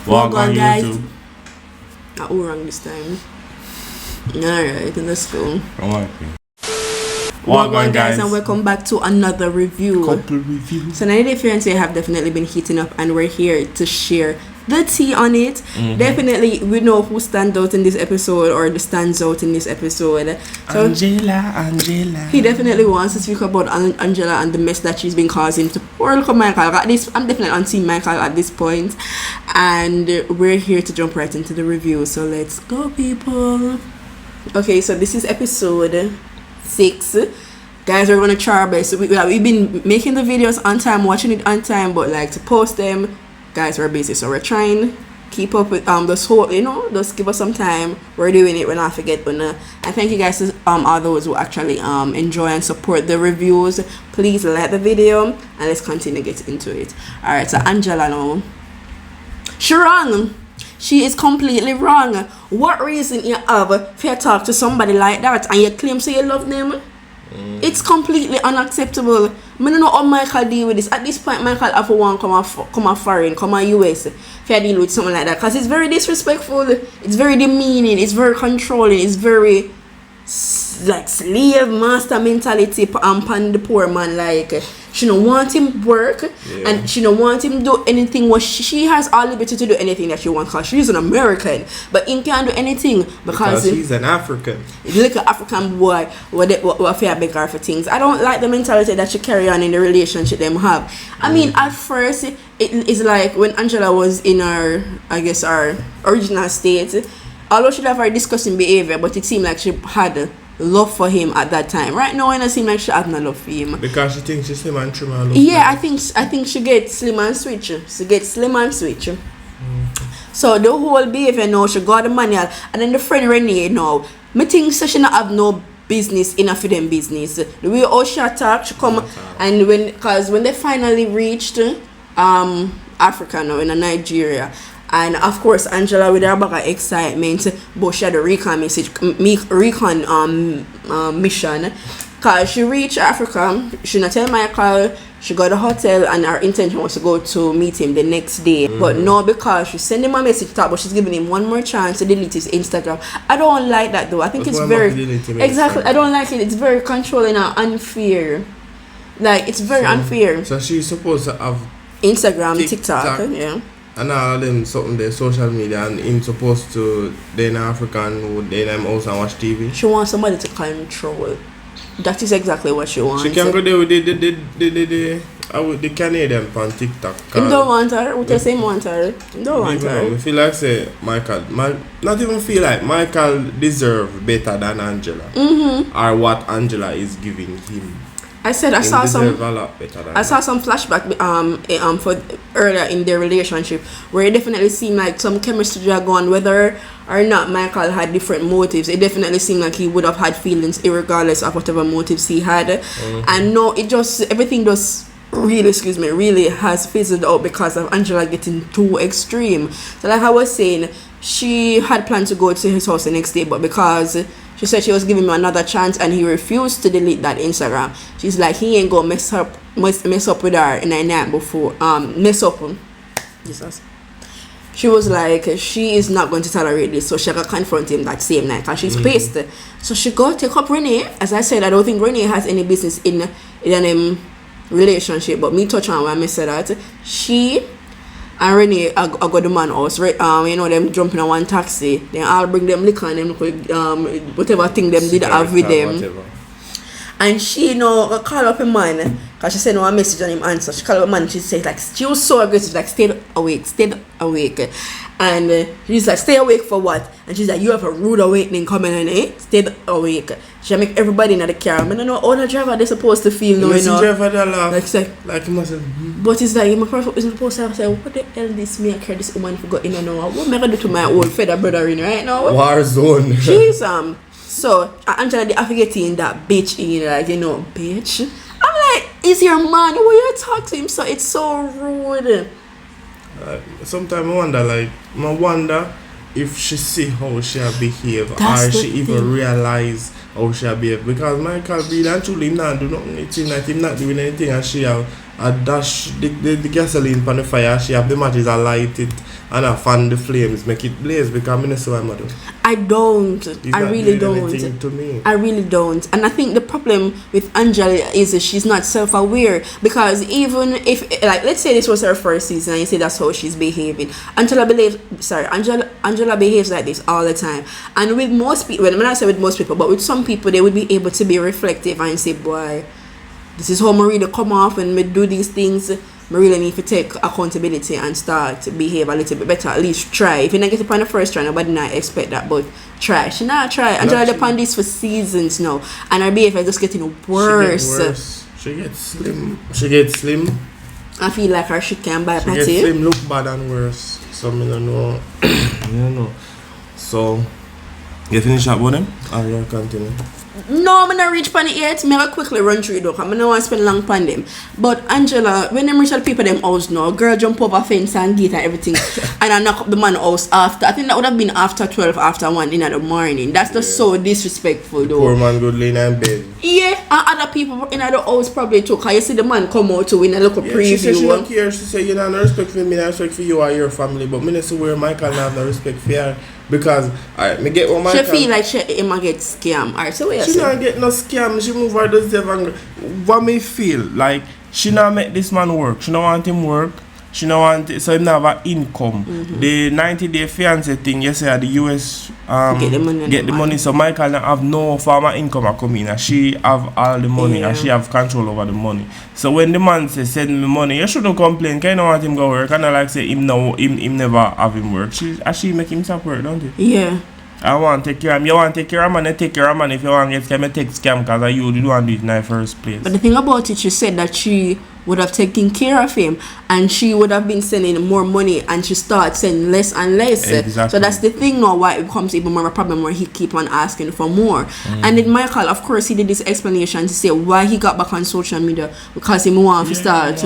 Walk on guys. YouTube. Who wrong this time? Alright, let's go. Walk on guys, and welcome back to another review. Couple reviews. So 90 Day Fiancé have definitely been heating up, and we're here to share the tea on it. Definitely, we know who stands out in this episode or stands out in this episode. So Angela. he definitely wants to speak about Angela and the mess that she's been causing to poor little Michael. At this, I'm definitely on Team Michael at this point, and we're here to jump right into the review. So let's go, people. Okay, so this is episode 6. Guys, we're gonna try our best. We've been making the videos on time, watching it on time, but like to post them, guys, we're busy, so we're trying keep up with this whole, just give us some time. We're doing it, we're not forget. But and thank you guys to all those who actually enjoy and support the reviews. Please like the video and let's continue to get into it. All right, so Angela now, she wrong. She is completely wrong. What reason you have for you talk to somebody like that and you claim so you love them? It's completely unacceptable. I don't know how Michael deal with this. At this point, Michael have to want come a foreign, come a US if you deal with something like that, because it's very disrespectful. It's very demeaning. It's very controlling. It's very like slave master mentality upon the poor man. Like she don't want him work, and she don't want him do anything. What she has all liberty to do anything that she wants, because she's an American, but he can't do anything because he's an African. He's like an African boy. What fear beg her for things. I don't like the mentality that she carry on in the relationship them have. I mean, at first it is like when Angela was in our original state. Although she have her disgusting behavior, but it seemed like she had love for him at that time. Right now, it seems like she has no love for him. Because she thinks she's slim and trim and look I think she gets slim and switch. So the whole behavior now, she got the manual. And then the friend Renee now, me think so she not have no business enough for them business. The way how she attack, she come and when they finally reached Africa now, in Nigeria. And of course, Angela with her bag of excitement, but she had a recon mission. Cause she reached Africa, she not tell Michael, she got a hotel, and her intention was to go to meet him the next day. But no, because she sent him a message, but she's giving him one more chance to delete his Instagram. I don't like that though. I think it's very I don't like it. It's very controlling and unfair. Like it's very unfair. So she's supposed to have Instagram, TikTok, yeah. And all of them something their social media, and him supposed to then African who then them also watch TV. She wants somebody to control. That is exactly what she wants. She can go there with the Canadian on TikTok. You don't want her? What you say want her? You don't want her. I feel like say Michael, not even feel like Michael deserve better than Angela. Or what Angela is giving him. I said I saw some flashback for earlier in their relationship where it definitely seemed like some chemistry drag on, whether or not Michael had different motives. It definitely seemed like he would have had feelings regardless of whatever motives he had. And no, everything just really has fizzled out because of Angela getting too extreme. So like I was saying, she had planned to go to his house the next day, but because she said she was giving him another chance and he refused to delete that Instagram, she's like, he ain't gonna mess up with her in a night before Jesus. She was like, she is not going to tolerate this, so she got confront him that same night because she's pissed. So she go take up Renee. As I said, I don't think Renee has any business in a relationship, but me touch on when I said that she and Renee I got the man house, right? Them jumping on one taxi. Then I'll bring them liquor and them whatever thing them did have with them. Whatever. And she call up a man because she said no a message on him answer. She called up a man. She said like she was so aggressive, like stay awake. And she's like, stay awake for what? And she's like, you have a rude awakening coming in, stay awake. She make everybody in the car. I don't know all the driver they're supposed to feel now, driver they laugh. Like he must have. But it's like my person is supposed to say, what the hell this me I care this woman forgot in and now. What am I gonna do to my old feather brother in right now? War zone. She's so Angela they have to get in that bitch in, like, bitch. I'm like, is your man? Will you talk to him? So it's so rude. Sometimes I wonder if she see how she behave, or she even realize how she behave, because Michael really and truly not do nothing, like him not doing anything, and she have dash the gasoline on the fire, she have the matches and light it, and I fan the flames, make it blaze because I don't see what I'm doing. I don't. He's I not really doing don't. anything to me. I really don't. And I think the problem with Angela is that she's not self-aware, because even if, like, let's say this was her first season and you say that's how she's behaving, Angela behaves like this all the time. And with most people, well, I'm not saying with most people, but with some people, they would be able to be reflective and say, boy, this is how Maria come off when we do these things. I really need to take accountability and start to behave a little bit better. At least try. If you don't get it on the first try, nobody not expect that, but try. She not try. Angela depend this for seasons now, and her behavior is just getting worse. She gets slim. I feel like her shit can buy She patty. gets slim, look bad and worse. So I don't know. I don't know. So you finish up with them, or you continue? No, I'm not reach pan it yet. Me quickly run through it though. I don't want to spend long pan them. But Angela, when them reach the people them house now, girl jump over fence and gate and everything, and I knock up the man house after. I think that would have been after 12, after 1 in the morning. That's just so disrespectful though. Poor man good laying in bed. Yeah, and other people in the house probably too. Cause you see the man come out to win a look preview. She said she don't care. She said you don't have no respect for me, no respect for you or your family. But me not see where Michael don't have no respect for her. Because me get one Michael. She feel like she might get scammed. Alright, so what you she say? not get no scam. She move her does what me feel like she not make this man work. She don't want him work. She don't want it, so him not have an income. The 90-day fiancé thing, you say the US get the money. So Michael not have no form of income a come in, and she have all the money and she have control over the money. So when the man say send me money, you shouldn't complain. Cause you don't want him go work. And I like say him never have him work. She make himself work, don't you? Yeah. I want to take care of him. You want to take care of him, and take care of him. If you want to get scam, you take scam because you don't want to do it in the first place. But the thing about it, she said that she would have taken care of him and she would have been sending more money, and she started sending less and less. Exactly. So that's the thing now why it becomes even more of a problem where he keep on asking for more. And then Michael, of course, he did this explanation to say why he got back on social media, because he want to start.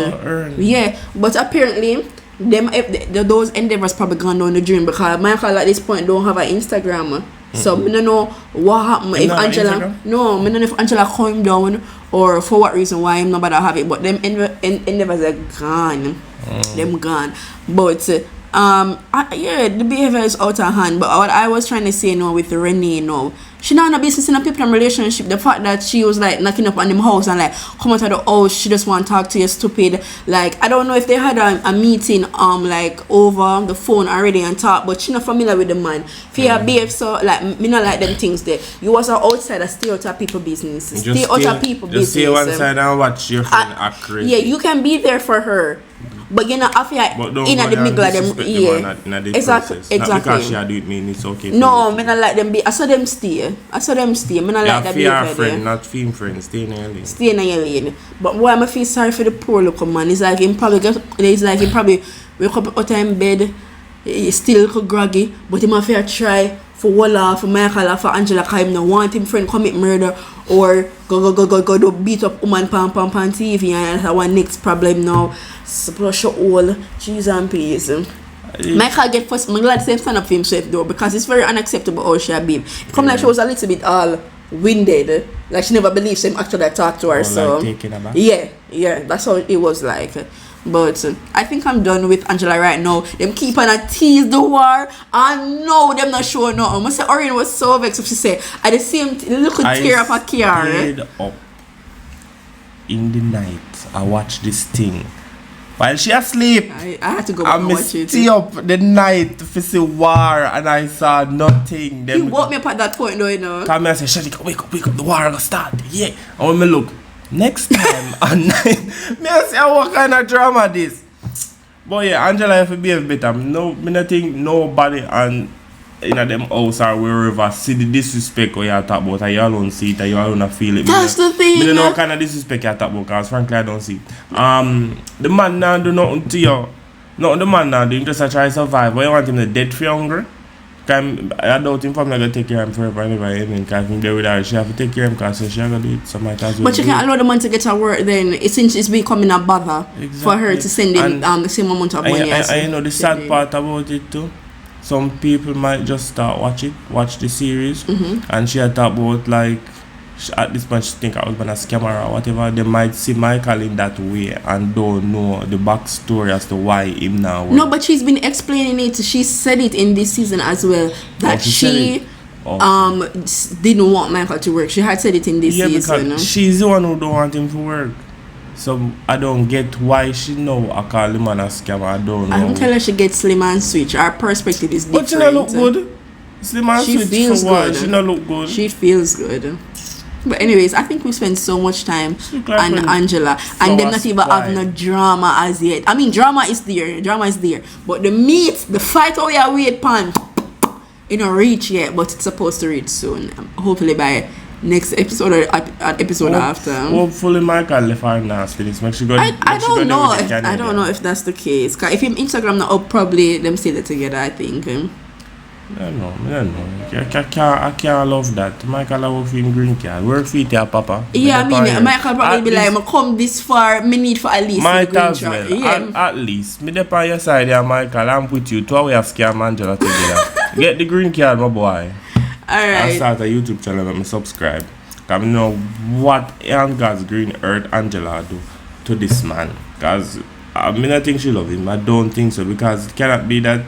Yeah, but apparently those endeavors probably gone down the drain, because Michael at this point don't have an Instagram. So I don't know what happened if Angela. No, I don't know if Angela calmed down or for what reason why I'm not about to have it. But them endeavors are gone. Them gone. But the behavior is out of hand. But what I was trying to say now with Renee now, she not in a business in a people relationship. The fact that she was like knocking up on them house and like come out of the house, she just want to talk to you stupid. Like I don't know if they had a meeting like over the phone already and talk, but she not familiar with the man. If you behave so like me not like them things there. You was an outsider, stay out of people business. Stay out of people business. Just stay one side and watch your friend act crazy. Yeah, you can be there for her. But you know, after in at the middle of them, exactly. Not because she do it mean it's okay. No, me not like them be. I saw them stay. Me not like that behavior. Friend, not film friend. Stay in your lane. Stay in your lane. But why I feel sorry for the poor local man? It's like he probably wake up out of bed, he's still a little groggy, but he must try for Walla, for Michael, for Angela, because he don't want him friend commit murder or go do beat up woman pam TV, and that's one next problem now. Suppose all cheese and peas. Michael get first. I'm glad to stand up for himself though, because it's very unacceptable how she been. It come like she was a little bit all winded, like she never believes him actually talk to her. So like yeah, that's how it was like. But I think I'm done with Angela right now. Them keep on a tease the war. And no, them not sure nothing. I say Orion was so vexed. She said, at the same look tear up a car. I stayed up in the night. I watched this thing while she asleep. I had to go back and watch it. I stay up the night to see war, and I saw nothing. He woke me up at that point though, you know. Come here and say, Shalika, wake up, the war gonna start. Yeah. And when me look, next time at night, me I say, what kind of drama this? But yeah, Angela have to behave better. No, me not think nobody and in them house or wherever see the disrespect or you talk about, and you alone see it and you alone feel it. That's the thing. Me don't know what kind of disrespect you talk about, because frankly I don't see it. The man now do nothing to you. No, the man now do him just try to survive. But you want him to dead for hungry? I doubt him probably going to take care of him forever anyway. Because if there with her, she have to take care of him, because she have to do it. So might as well. But you can't allow the man to get to work then. Since it's becoming a bother for her to send him the same amount of money. And you know the sad part about it too? Some people might just start watch the series, and she had talked about like at this point she think her husband a scammer or whatever. They might see Michael in that way and don't know the backstory as to why him now work. No, but she's been explaining it. She said it in this season as well that she didn't want Michael to work. She had said it in this season. Because she's the one who don't want him to work. So I don't get why she know I call him a scammer. I don't know. I'm telling her she gets slim and switch. Our perspective is different. But she don't look good. Slim and switch feels for what? good. She don't look good. She feels good. But anyways, I think we spent so much time on Angela and them not even have no drama as yet. I mean, drama is there, but the meat, the fight we are wait pan, it don't reach yet, but it's supposed to reach soon. Hopefully by next episode or episode after. Hopefully Michael left her nasty. Make sure I don't know if that's the case. Cause if him Instagram not up, probably them still together. I think. I don't know. I can't love that. Michael I work for him green card. Work for it, Papa. Yeah, I mean, Michael probably be like, I come this far, me need for at least Michael green as well. Yeah. At least. Me dep on your side here, Michael. I'm with you. 2 hours scam Angela together. Get the green card, my boy. Alright. I start a YouTube channel and me subscribe. Cause I know what on God's green earth Angela do to this man. Cause I mean I think she love him. I don't think so because it cannot be that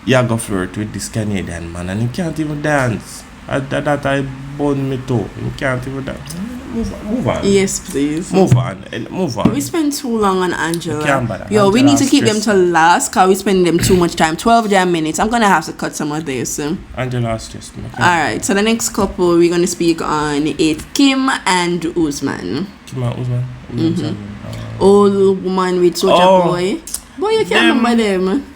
you go flirt with this Canadian man and he can't even dance. That I bone me too. He can't even dance. Move on. Yes, please. Move on. We spent too long on Angela. Yo, we need to keep them to last because we spend them too much time. 12 damn minutes. I'm gonna have to cut some of this. Angela stressed me. Alright, so the next couple we're gonna speak on is Kim and Usman. Kim and Usman? Mm-hmm. Old woman with Soulja Boy. Boy, you can't remember them.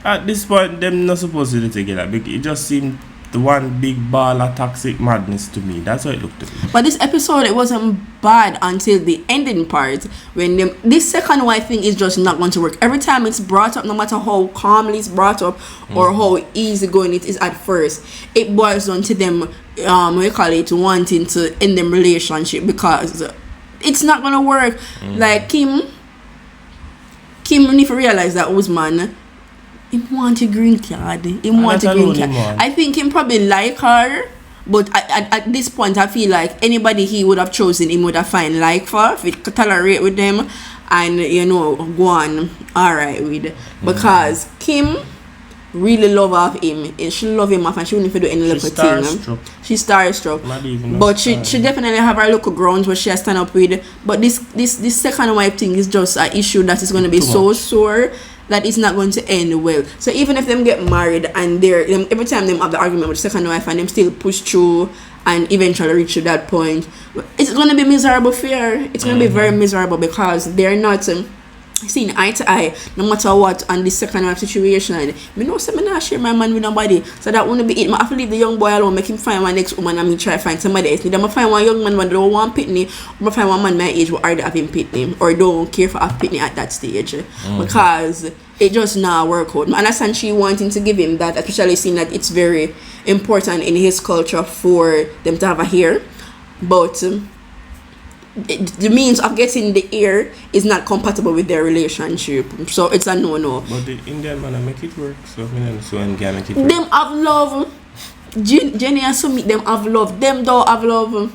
At this point, them not supposed to be together because it just seemed the one big ball of toxic madness to me. That's how it looked to me. But this episode, it wasn't bad until the ending part when this second wife thing is just not going to work. Every time it's brought up, no matter how calmly it's brought up or how easy going it is at first, it boils down to them, wanting to end them relationship because it's not going to work. Like Kim need to realize that Usman, he want a green card. I think he probably like her, but at this point I feel like anybody he would have chosen him would have find like for if it could tolerate with them and go on alright with because Kim really love him and she love him off and she wouldn't do any little thing. She's starstruck. But she definitely have her local grounds where she has stand up with. But this second wife thing is just an issue that is going to be so sore that it's not going to end well. So even if them get married and every time them have the argument with the second wife and them still push through and eventually reach to that point, it's going to be miserable for her. It's going to be very miserable because they're not seeing eye to eye no matter what on this second wife situation. Me know say me not share my man with nobody, so that won't be it. I have to leave the young boy alone, make him find my next woman and me try to find somebody else. Either I find one young man who don't want pitney, or I find one man my age who already have him pitney or don't care for have pitney at that stage because it just not work out. I understand she wanting to give him that, especially seeing that it's very important in his culture for them to have a hair, but the means of getting the ear is not compatible with their relationship, so it's a no. But the Indian man make it work, so I'm gonna make it work. Them have love. Jenny and Sumit, them have love. Them don't have love.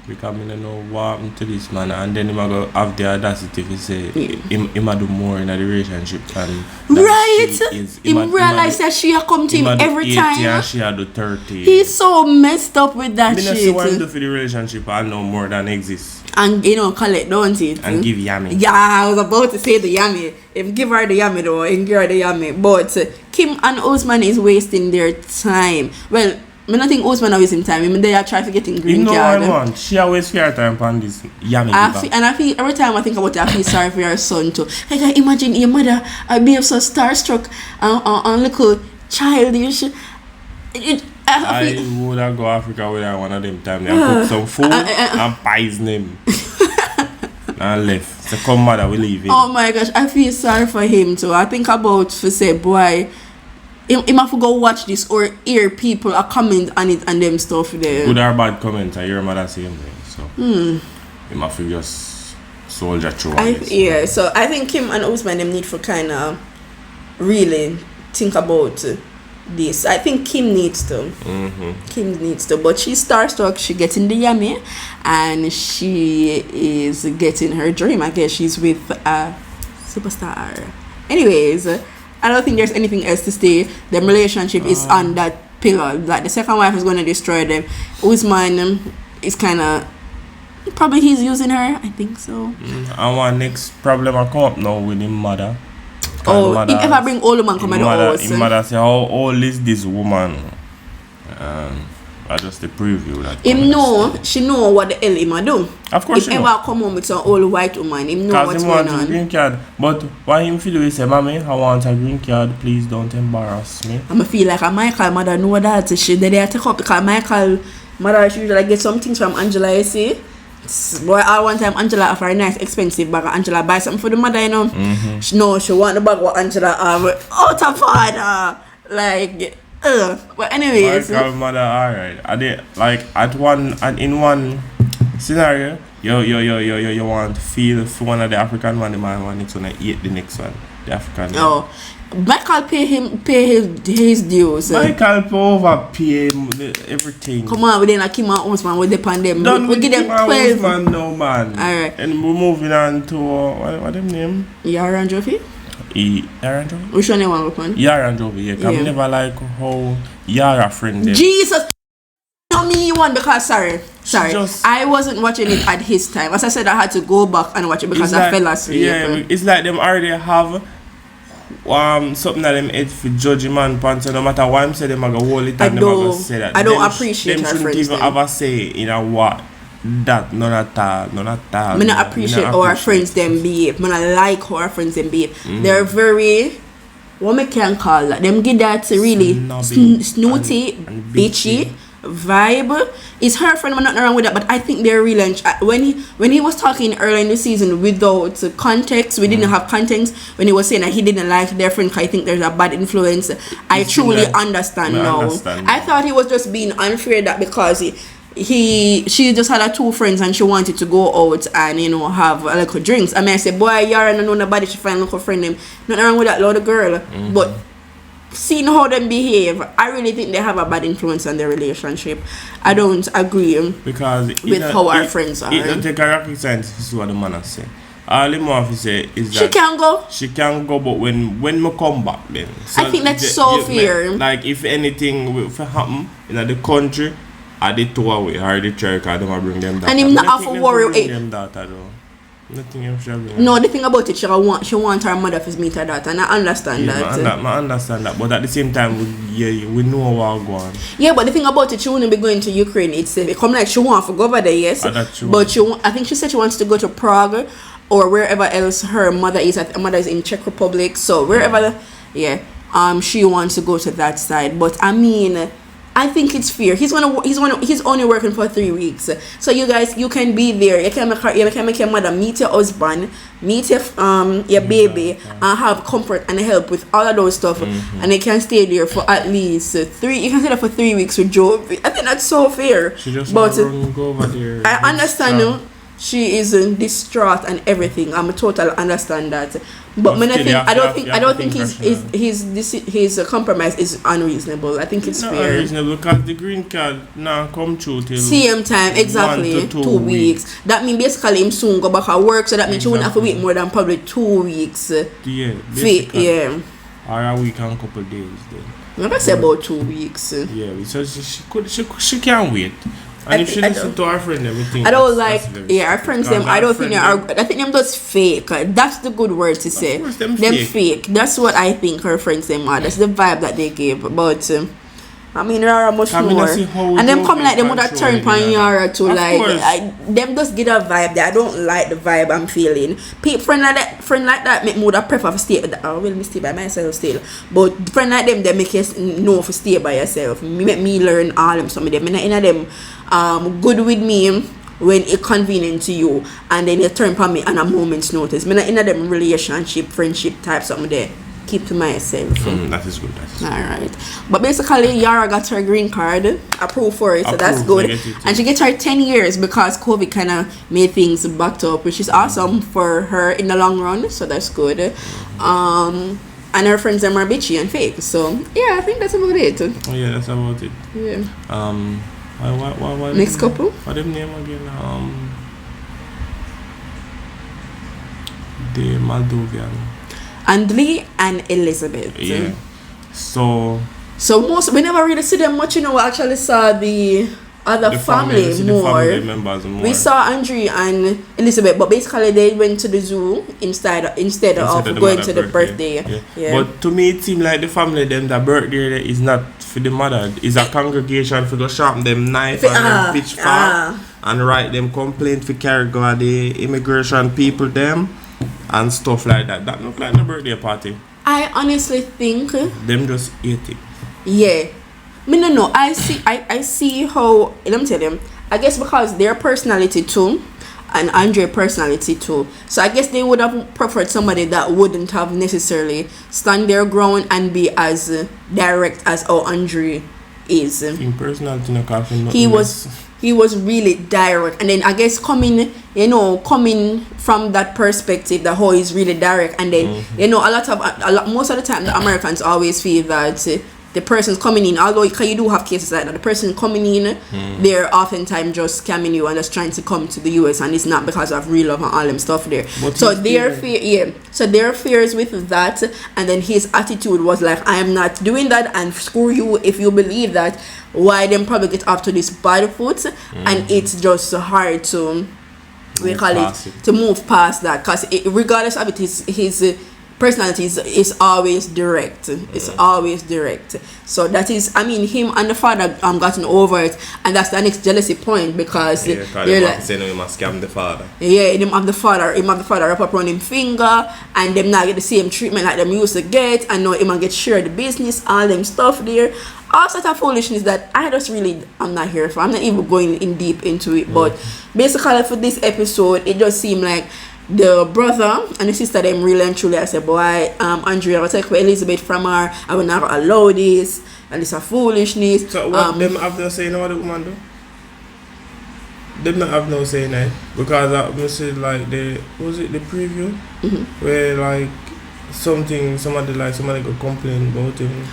Because I don't know what happened to this man, and then him go have the audacity to say him do more in a relationship and he realize that she come to him every time and she do 30. He's so messed up with that shit. I want to do for the relationship I know more than exists. And collect, don't it? And give yummy. Yeah, I was about to say the yummy. If give her the yummy though, and give her the yummy. But Kim and Usman is wasting their time. Well, I don't think Usman is wasting time. I mean, they are trying to get in green card. You know what I want? She always her time on this yummy. And I feel every time I think about it, I feel sorry for her son too. Like I imagine your mother be so starstruck and little childish. I would have go Africa with one of them time. They cook some food and poison him. And left. So come mother, we leave him. Oh my gosh, I feel sorry for him too. I think about to say, boy, he have to go watch this or hear people are comment on it and them stuff there. Good or bad comment, I hear mother same thing. So he have to just soldier through yeah, so I think Kim and Usman them need for kind of really think about this. I think Kim needs to. Kim needs to, but she's starstruck. She gets in the yummy, and she is getting her dream. I guess she's with a superstar. Anyways, I don't think there's anything else to say. The relationship is on that pillar. Like the second wife is going to destroy them. Usman is kind of probably he's using her. I think so. And one next problem I come up now with him mother. If ever bring old woman come at the house. His mother say, how old is this woman? I just the preview that. She know what the hell him a do. Of course if ever come home with some old white woman, him know what's going on. A green card. But why him feel he say, Mommy, I want a green card, please don't embarrass me. I'ma feel like a Michael mother know that she they take up because Michael mother she usually get some things from Angela, you see. Boy, all one time Angela offer a nice expensive bag. Angela buy something for the mother, you know. She want the bag what Angela have out of order. Like but anyways. Michael mother alright. I did like in one scenario, you want to feel for one of the African one, the man want to eat the next one. The African one. Michael pay his dues. Michael overpay everything. Come on, we then Kim and Usman with the pandemic. We give them 12. Usman, no man. Alright. And we're moving on to what them name? Yara and Jofi? Yara and Jofi? Which one you want to open? Yara and Jofi, yeah. I never like how Yara friend them. Jesus! Not me one because sorry. I wasn't watching it at his time. As I said, I had to go back and watch it because I fell asleep. Yeah, it's like them already have something that them head for judge man pants, no matter what I'm saying, them are gonna hold it and them are gonna say that. I don't appreciate them her shouldn't friends even have a say in a what that none at all. Me not appreciate how our friends them behave. Me not like how our friends them behave. They're very what me can call that. Them give that really snooty and bitchy vibe. It's her friend, I'm not wrong with that, but I think they're really when he was talking earlier in the season without context, we didn't have context when he was saying that he didn't like their friend because I think there's a bad influence. I truly understand now. I thought he was just being unfair that because she just had her two friends and she wanted to go out and have a little drinks. I mean I said, boy, Yara don't know nobody, she find a little friend them. Nothing wrong with that little girl. But seeing how them behave, I really think they have a bad influence on their relationship. I don't agree because with how our friends are. It don't take a rocket science to see what the man has say. All the more to say is that she can go, but when we come back then. So I think that's so fair. Like if anything will happen in the country, I did two away, or the church, I don't bring them that. And him not have to worry. Nothing else. No, the thing about it, she want her mother to meet her daughter, and I understand that. I understand that, but at the same time, we know what's going on. Yeah, but the thing about it, she wouldn't be going to Ukraine itself. It come like she want to go over there, yes. But I think she said she wants to go to Prague or wherever else her mother is. Her mother is in Czech Republic, so wherever, she wants to go to that side. But I mean, I think it's fair. He's only working for 3 weeks. So you guys, you can be there. You can make your mother meet your husband, meet your baby, and have comfort and help with all of those stuff. And they can stay there for at least 3. You can stay there for 3 weeks with Joe. I think that's so fair. She just but go over there. I understand. She is distraught and everything. I'm totally understand that. But I don't think his compromise is unreasonable. I think it's fair. Unreasonable because the green card now come through till same time exactly 2 weeks. That means basically him soon go back at work, so that means she wouldn't have to wait more than probably 2 weeks. Yeah. Or a week and a couple days then. Maybe say about 2 weeks. Yeah, so she can't wait. And if she listen to her friend, everything. I don't like our friends them. I don't think they are. I think them just fake. That's the good word to say. Of course, them fake. That's what I think her friends them are. That's the vibe that they give. But I mean, there are much more. And them come like them would have turned on Yara to them just get a vibe that I don't like the vibe I'm feeling. Friend like that make me would have prefer to stay. Well, me stay by myself still. But friend like them, they make you know to stay by yourself. Make me learn all them. Some of them. In them good with me when it's convenient to you, and then you turn upon me on a moment's notice. Me not in them relationship, friendship type something there. Keep to myself. That is good. Alright. But basically, Yara got her green card, approved for it, so that's good. And she gets her 10 years because COVID kind of made things backed up, which is awesome for her in the long run, so that's good. and her friends them are bitchy and fake. So yeah, I think that's about it. Oh yeah, that's about it. Yeah. Why Next couple? What them name again? The Moldovan. Andlee and Elizabeth. Yeah. So we never really see them much. We actually saw the other family more. The family members more. We saw Andre and Elizabeth, but basically they went to the zoo instead of going to the birthday. Yeah. But to me, it seemed like the family them the birthday is not for the mother. It's a congregation for go sharpen them knife and them pitchfork and write them complaint for carry go the immigration people them and stuff like that. That look like the birthday party. I honestly think them just ate it. Yeah. No. I see how, let me tell them, I guess because their personality too, and Andre's personality too. So I guess they would have preferred somebody that wouldn't have necessarily stand their ground and be as direct as how Andre is. In personality, no coffee, he was really direct, and then I guess coming from that perspective, that how he's really direct, and then most of the time the Americans always feel that the person's coming in, although you do have cases like that, the person coming in, they're oftentimes just scamming you and just trying to come to the US, and it's not because of real love and all them stuff there. But so their fears with that, and then his attitude was like, I am not doing that, and screw you if you believe that. Why them probably get up to this bad foot, and it's just hard to to move past that, because regardless of it, his personality is always direct. It's always direct. So that is, I mean, him and the father gotten over it, and that's the next jealousy point, because they're like saying he must scam the father. Yeah, him have the father wrap up around him finger, and them not get the same treatment like them used to get, and now him get share the business, all them stuff there. All sort of foolishness that I'm not here for. I'm not even going in deep into it. But basically for this episode, it just seemed like the brother and the sister, them really and truly, I said, boy, Andrea, I'll take Elizabeth from her. I will never allow this. And it's a foolishness. So what them have no say now what the woman do? Them not have no say now. Because I said like the preview? Where like somebody could complain about him.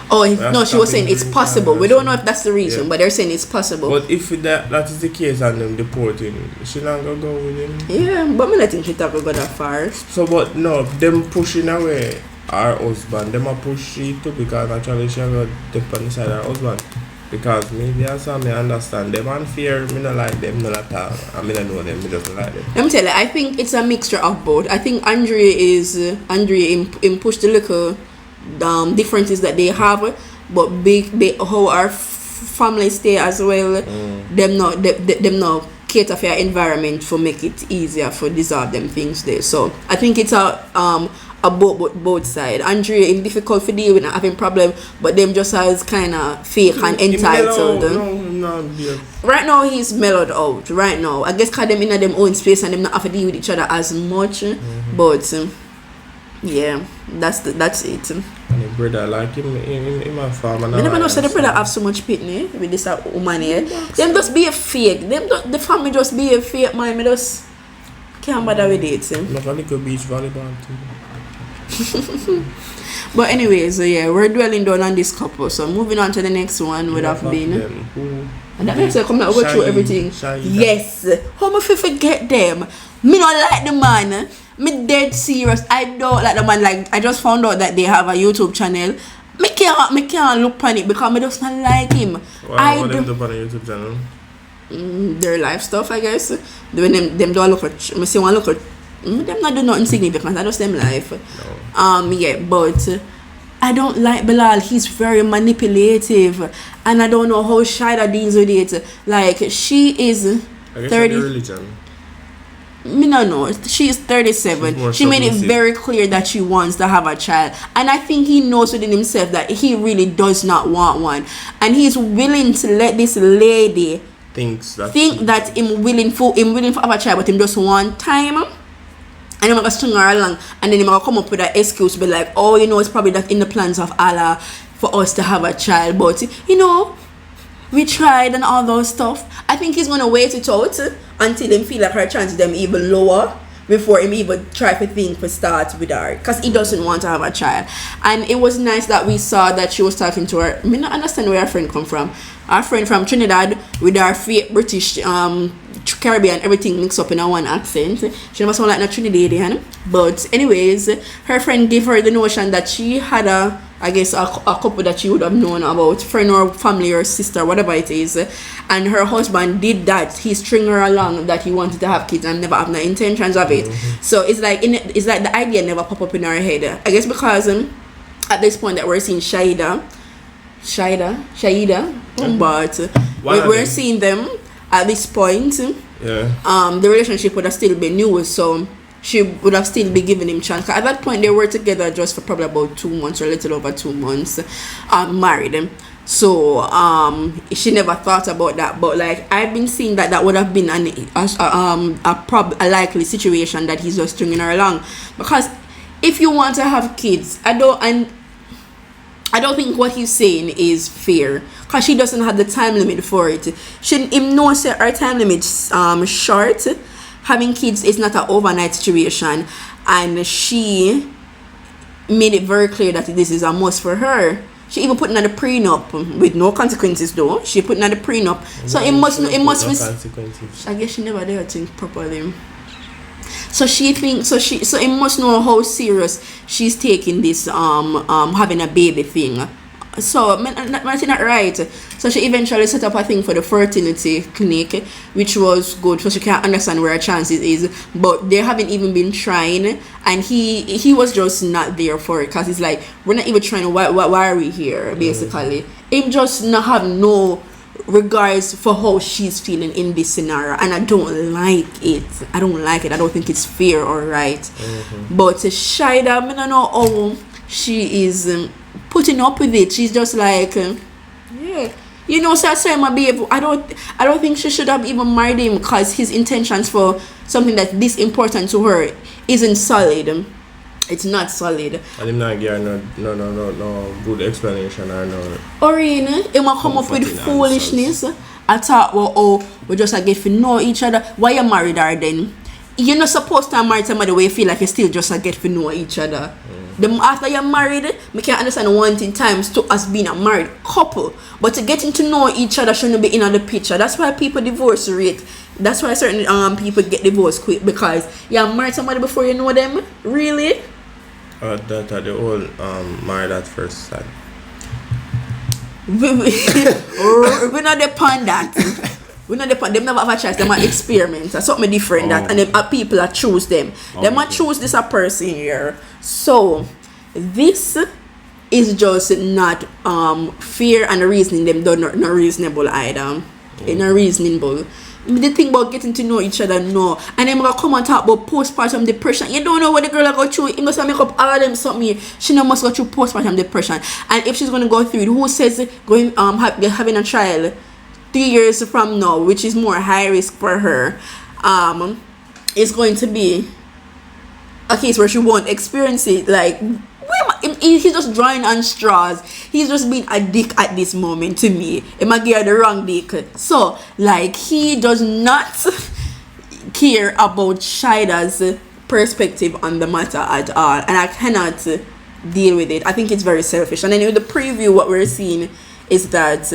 No, she was saying it's possible. We don't know if that's the reason, but they're saying it's possible. But if that is the case and them deporting, she not gonna go with him. Yeah, but I think she not gonna go that far. So, but no, them pushing away her husband, them a push it too, because naturally she gonna depend inside her husband. Because maybe as I understand them and fear, me not like them none at all. I mean I know them, me just like them. Let me tell you, I think it's a mixture of both. I think Andre in push the little differences that they have, but how our family stay as well. Them not cater for your environment for make it easier for dissolve them things there. So I think it's a both sides. Andre is difficult to deal with, not having problem, but them just as kind of fake and entitled. No, right now he's mellowed out. Right now, I guess because them in them own space and them not have to deal with each other as much. But yeah, that's it. And the brother like him a farmer. I never know so the brother have so much pitney with this woman here. Them just be a fake. The family just be a fake, man. Me just can't bother with it. Not a little beach volleyball too. But anyways, so yeah, we're dwelling down on this couple. So moving on to the next one would have been, and that makes sense. Come out go through everything. Yes, how much you forget them? Me not like the man. Me dead serious. I don't like the man. Like I just found out that they have a YouTube channel. Me can't look on it because me just not like him. What them do on a YouTube channel? Their life stuff, I guess. When them don't look at. Me see one look at. Them not do nothing significant. I just them life. No. Yeah, but I don't like Bilal. He's very manipulative, and I don't know how Shida deals with it. Like she is 30. Religion. Me no know. She is 37. She made it very clear that she wants to have a child, and I think he knows within himself that he really does not want one, and he's willing to let this lady think that him willing for have a child, but him just want time. And I'm gonna string her along, and then I'm gonna come up with an excuse, be like, oh, it's probably that in the plans of Allah for us to have a child, but we tried and all those stuff. I think he's gonna wait it out until him feel like her chances them even lower before him even try to think for start with her, because he doesn't want to have a child. And it was nice that we saw that she was talking to her. I mean, not understand where her friend come from. Our friend from Trinidad with our fake British Caribbean, everything mixed up in a one accent. She never sound like a Trinidadian. But anyways, her friend gave her the notion that she had a couple that she would have known about, friend or family or sister, whatever it is, and her husband did that. He string her along that he wanted to have kids and never have no intentions of it. So it's like the idea never pop up in her head. I guess because at this point that we're seeing Shaida, but we're seeing them at this point. The relationship would have still been new, so she would have still be giving him chance. At that point, they were together just for probably about 2 months or a little over 2 months, married. So she never thought about that. But like I've been seeing that would have been a likely situation that he's just stringing her along. Because if you want to have kids, I don't think what he's saying is fair, because she doesn't have the time limit for it. Him knows that her time limit's short. Having kids is not an overnight situation, and she made it very clear that this is a must for her. She even put in the prenup with no consequences though. She put in the prenup, so it must be consequences. I guess she never did her thing properly. So it must know how serious she's taking this having a baby thing. So Martin not right. So she eventually set up a thing for the fertility clinic, which was good, so she can understand where her chances is. But they haven't even been trying, and he was just not there for it, because it's like, we're not even trying. Why are we here? Basically, him just not have no regards for how she's feeling in this scenario, and I don't like it. I don't think it's fair or right. But Shaida, I don't know how she is putting up with it. She's just like, so I say my baby. I don't think she should have even married him, because his intentions for something that's this important to her isn't solid. It's not solid. And him not give no good explanation or no. Or it might come up with foolishness. I thought, we just get to know each other. Why you married her then? You're not supposed to marry somebody where you feel like you still just get to know each other. After you're married, we can understand wanting times to us being a married couple, but to getting to know each other shouldn't be in the picture. That's why people divorce rate. That's why certain people get divorced quick, because you married somebody before you know them. Really? That the old married at first sight. We're not upon that. Them never have a choice. Them are experiments. That's something different. That and them people that choose them. Them might choose this a person here. So this is just not fair, and the reasoning them done not reasonable either. It's not reasonable. The thing about getting to know each other, no. And then gonna come and talk about postpartum depression. You don't know what the girl go through. You must make up all them something. She no must go through postpartum depression. And if she's gonna go through it, who says having a child 3 years from now, which is more high risk for her, is going to be a case where she won't experience it. Like, he's just drawing on straws. He's just being a dick at this moment to me. He might give her the wrong dick. So, like, he does not care about Shaida's perspective on the matter at all. And I cannot deal with it. I think it's very selfish. And then in the preview, what we're seeing is that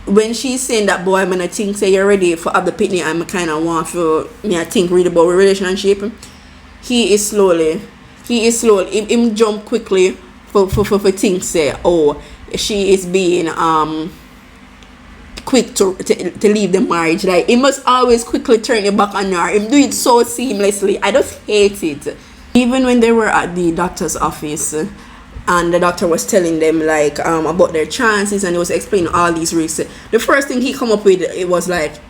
when she's saying that, boy, I'm gonna think, say you're ready for other picnic, I'm kind of want to, I think, read about a relationship. He is slowly, him jump quickly for things, say, she is being quick to leave the marriage. Like, he must always quickly turn it back on her. Him do it so seamlessly. I just hate it. Even when they were at the doctor's office, and the doctor was telling them like about their chances, and he was explaining all these risks, the first thing he come up with, it was like,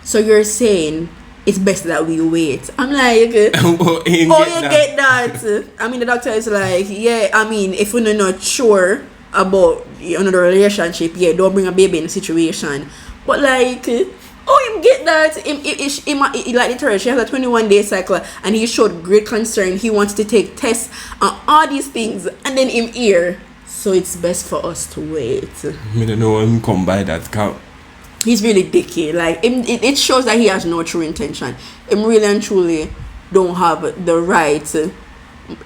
so you're saying it's best that we wait. I'm like, get that. I mean, the doctor is like, yeah, I mean, if we're not sure about another relationship, don't bring a baby in the situation. But like, him get that. Him like literally, she has a 21-day cycle, and he showed great concern. He wants to take tests on all these things, and then him here. So it's best for us to wait. I don't know him come by that count. He's really dicky. Like, it shows that he has no true intention. Him really and truly don't have the right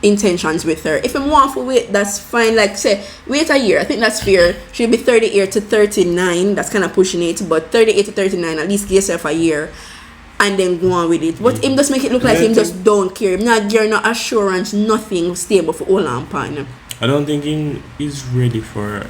intentions with her. If I'm want to wait, that's fine. Like say wait a year, I think that's fair. She'll be 38 to 39, that's kind of pushing it, but 38 to 39, at least give yourself a year and then go on with it. But him just make it look like him just don't care. Him not give no assurance, nothing stable for all and pan. I don't think he is ready for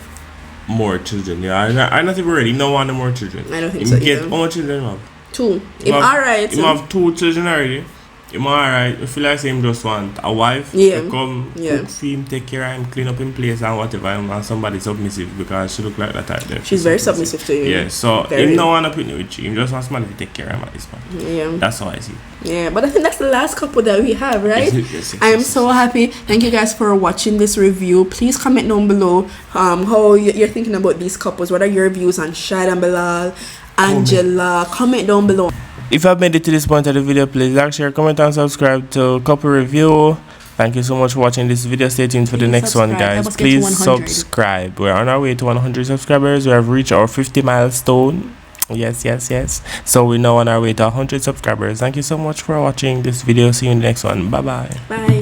more children. Yeah, I'm not even ready. No one more children. I don't think so Get either. how much children have? 2. If alright. Him have 2 children already. Him alright. I feel like him just want a wife Yeah. to come cook for him, take care of him, clean up in place and whatever, and somebody submissive because she look like that type there. She's very submissive to you. Yeah, so very. him no want to put with you. Him just wants somebody to take care of him at this point. Yeah. That's how I see. Yeah, but I think that's the last couple that we have, right? Yes, I am so happy. Thank you guys for watching this review. Please comment down below how you're thinking about these couples. What are your views on Shad and Bilal, Angela? Comment down below. If you've made it to this point of the video, please like, share, comment and subscribe to Couple Review. Thank you so much for watching this video. Stay tuned for the next one, guys. Please subscribe. We're on our way to 100 subscribers. We have reached our 50 milestone. Yes. So we're now on our way to 100 subscribers. Thank you so much for watching this video. See you in the next one. Bye. Bye.